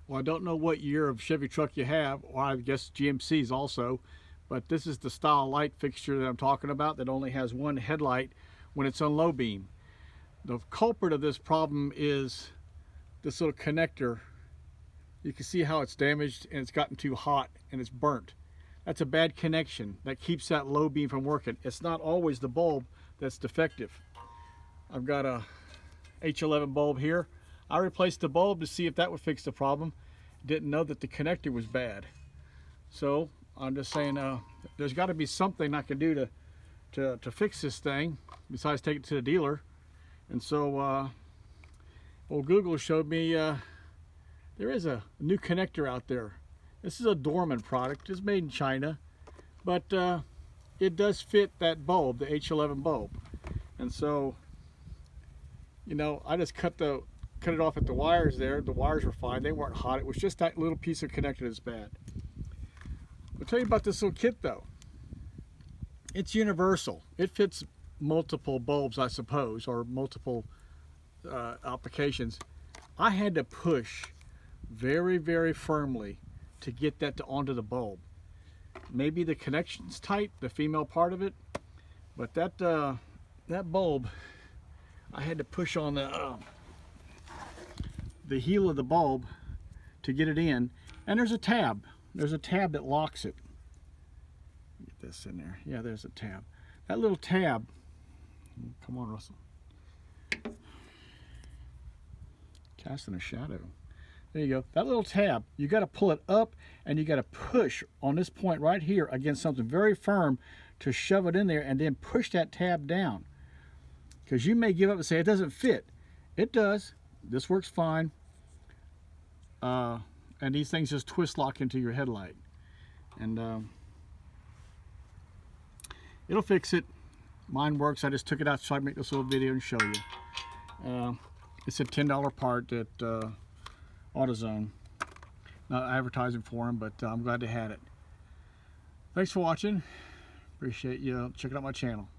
Well, I don't know what year of Chevy truck you have, or I guess GMC's also, but this is the style light fixture that I'm talking about that only has one headlight when it's on low beam. The culprit of this problem is this little connector. You can see how it's damaged and it's gotten too hot and it's burnt. That's a bad connection that keeps that low beam from working. It's not always the bulb that's defective. I've got a H11 bulb here. I replaced the bulb to see if that would fix the problem. Didn't know that the connector was bad. So I'm just saying there's got to be something I can do to fix this thing besides take it to the dealer. And so old Google showed me there is a new connector out there. This is a Dorman product. It's made in China, but it does fit that bulb, the H11 bulb. And so, you know, I just cut it off at the wires there. The wires were fine. They weren't hot. It was just that little piece of connector that's bad. I'll tell you about this little kit though. It's universal. It fits multiple bulbs, I suppose, or multiple applications. I had to push very, very firmly to get that onto the bulb. Maybe the connection's tight, the female part of it, but that bulb, I had to push on the heel of the bulb to get it in. And there's a tab. There's a tab that locks it. Get this in there. Yeah, there's a tab. That little tab, come on, Russell. Casting a shadow. There you go. That little tab, you got to pull it up and you got to push on this point right here against something very firm to shove it in there, and then push that tab down. Because you may give up and say it doesn't fit. It does. This works fine. And these things just twist lock into your headlight. And it'll fix it. Mine works. I just took it out so I can make this little video and show you. It's a $10 part at AutoZone. Not advertising for them, but I'm glad they had it. Thanks for watching. Appreciate you checking out my channel.